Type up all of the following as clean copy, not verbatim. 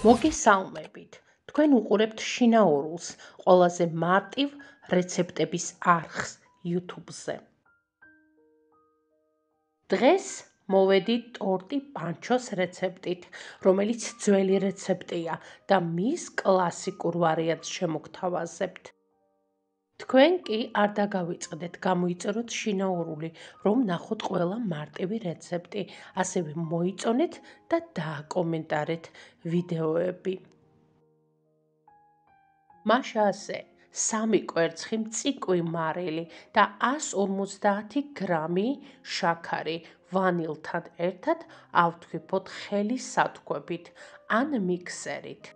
მოგესალმებით. თქვენ უყურებთ შინაურულს, ყველაზე მარტივ რეცეპტების არხს YouTube-ზე. დღეს მოვედით ტორტი პანჩოს რეცეპტით, რომელიც ძველი რეცეპტია და მის კლასიკურ ვარიანტს შემოგთავაზებთ. თქვენ კი არ დაგავიწყდეთ, გამოიწეროთ შინაურული, რომ ნახოთ ყველა მარტივი რეცეპტი, ასევე მოიწონეთ და დააკომენტარეთ ვიდეოები. მაშასე 3 კვერცხი მწიკვი მარილი და 150 გრამი შაქარი ვანილთან ერთად ავთქვიფოთ ხელის სათქვებით ან მიქსერით.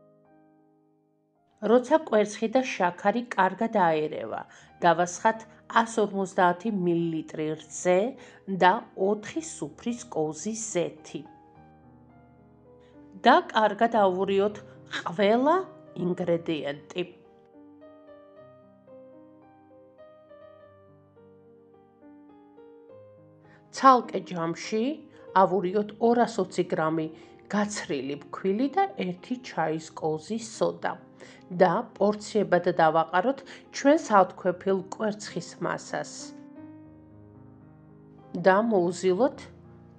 როცა კვერცხი და შაქარი კარგად აერევა, დავასხათ 150 მლ რზე და 4 სუფრის კოვზი ზეთი. და კარგად ავურიოთ ყველა ინგრედიენტი. ცალკე ჯამში ავურიოთ 220 გრამი გაცრილი ფქვილი და 1 ჩაის კოვზი სოდა და პორციებად დავაყაროთ ჩვენს ავთქვეფილ კვერცხის მასას. და მოუზილოთ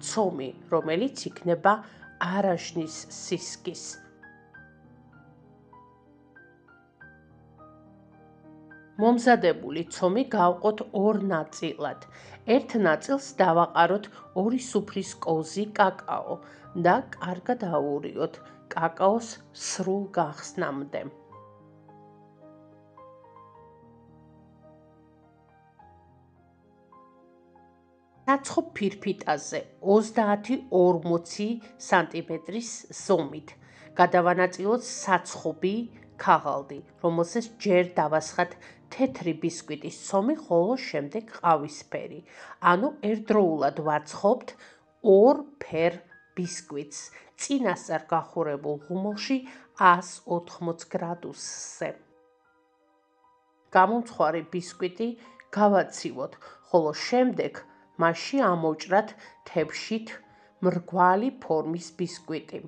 ცომი, რომელიც იქნება არაშნის სისქის. მომზადებული ცომი გავყოთ 2 ნაწილად. ერთ ნაწილს დავაყაროთ 2 სუფრის კოვზი კაკაო და კარგად ავურიოთ კაკაოს სრულ გახსნამდე. საცხო ფირფიტაზე 30-40 სანტიმეტრის ზომით გადავანაწილოთ საცხობი ქაღალდი, რომელსაც ჯერ დავასხათ თეთრი ბისკვიტის ცომი, ხოლო შემდეგ ყავისფერი. ანუ ერთდროულად ვაცხობთ 2 ფერ ბისკვიტს წინასწარ გახურებულ ღუმელში 180 გრადუსზე. გამომცხვარი ბისკვიტი გავაცივოთ, ხოლო შემდეგ მასში ამოვჭრათ თებშით მრგვალი ფორმის ბისკვიტი.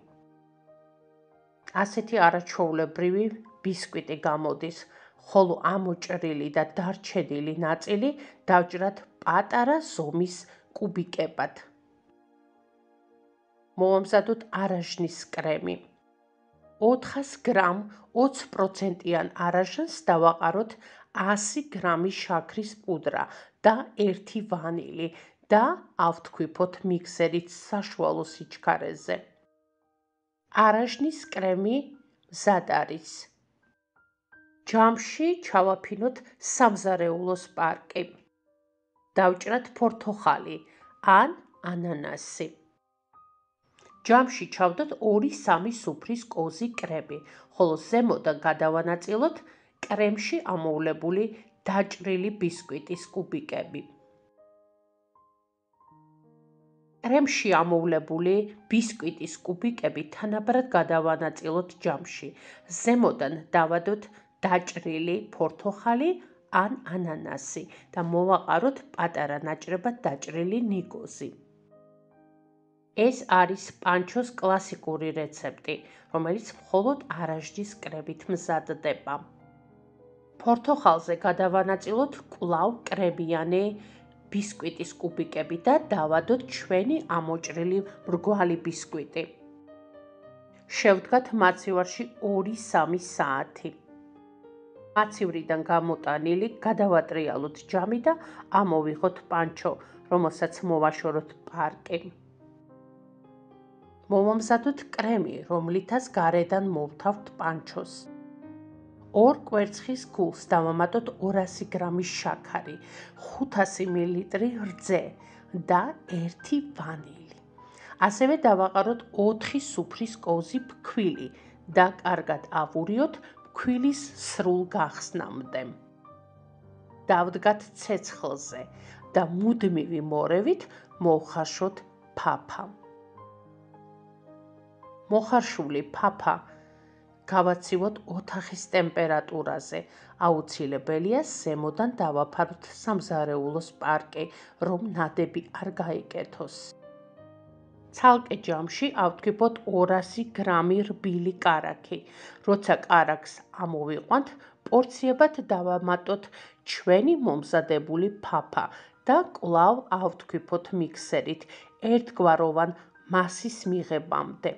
ასეთი არაჩვეულებრივი ბისკვიტი გამოდის, ხოლო ამოჭრილი და დარჩენილი ნაწილი დავჭრათ პატარა ზომის კუბიკებად. მოვამზადოთ არაშნის კრემი. 400 გრამ 20%-იან არაშნს დავაყაროთ 100 გრამი შაქრის პუდრა და 1 ვანილი და ავთქვიფოთ მიქსერით საშუალო სიჩქარეზე. არაშნის კრემი მზად არის. ჯამში ჩავაფინოთ სამზარეულო სპარკი. დავჭრათ ფორთოხალი ან ანანასი. ჯამში ჩავდოთ 2-3 სუფრის კოვზი კრემი, ხოლო ზემოდან გადავანაწილოთ კრემში ამოვლებული დაჭრილი ბისკვიტის კუბიკები. კრემში ამოვლებული ბისკვიტის კუბიკები თანაბრად გადავანაწილოთ ჯამში. ზემოდან დავადოთ დაჭრილი ფორთოხალი ან ანანასი და მოვაყაროთ პატარა ნაჭრებად დაჭრილი ნიგოზი. ეს არის პანჩოს კლასიკური რეცეპტი, რომელიც მხოლოდ არაშნის კრემით მზადდება. ფორთოხალზე გადავანაწილოთ კვლავ კრემიანი ბისკვიტის კუბიკები და დავადოთ ჩვენი ამოჭრილი მრგვალი ბისკვიტი. შევდგათ მაცივარში 2-3 საათი. მაცივრიდან გამოტანილი გადავატრიალოთ ჯამი და ამოვიღოთ პანჩო, რომელსაც მოვაშოროთ პარკი. მოვამზადოთ კრემი, რომლითაც გარედან მოვთავთ პანჩოს. 2 კვერცხის გულს დავამატოთ 200 გრამი შაქარი, 500 მლ რძე და 1 ვანილი. ასევე დავაყაროთ 4 სუფრის კოვზი ფქვილი და კარგად ავურიოთ ფქვილის სრულ გახსნამდე. დავდგათ ცეცხლზე და მუდმივი მორევით მოვხარშოთ ფაფა. მოხარშული ფაფა გავაცივოთ ოთახის ტემპერატურაზე. აუცილებელია ზემოდან დავაფაროთ სამზარეულო სპარკი, რომ ნადები არ გაიკეთოს. ცალკე ჯამში ავთქვიფოთ 200 გრამი რბილი კარაქი. როცა კარაქს ამოვიყვანთ, პორციებად დავამატოთ ჩვენი მომზადებული ფაფა და კვლავ ავთქვიფოთ მიქსერით ერთგვაროვან მასის მიღებამდე.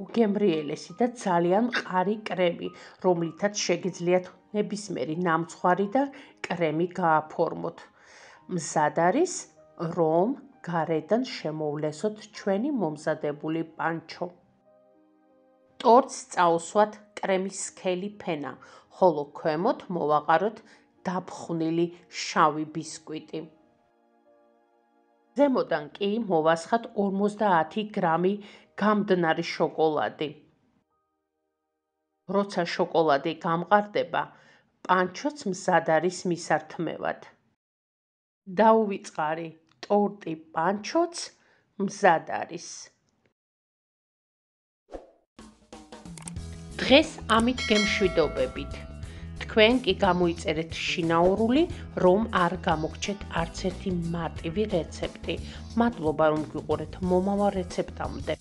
უგემრიელესი და ძალიან მყარი კრემი, რომლითაც შეგიძლიათ ნებისმიერი ნამცხვარი და კრემი გააფორმოთ. მზად არის, რომ გარედან შემოვლესოთ ჩვენი მომზადებული პანჩო. ტორტს წაუსვათ კრემის სქელი ფენა, ხოლო ქვემოთ მოვაყაროთ დაფხვნილი შავი ბისკვიტი. ზემოდან კი მოვასხათ 50 გრამი გამდნარი შოკოლადი. როცა შოკოლადი გამყარდება, პანჩოც მზად არის მისართმევად. დაუვიწყარი ტორტი პანჩოც მზად არის. დღეს ამით გემშვიდობებით. თქვენ კი გამოიწერეთ შინაურული, რომ არ გამოგჩეთ არც ერთი მარტივი რეცეპტი. მადლობა რომ გიყურეთ. მომავალ რეცეპტამდე.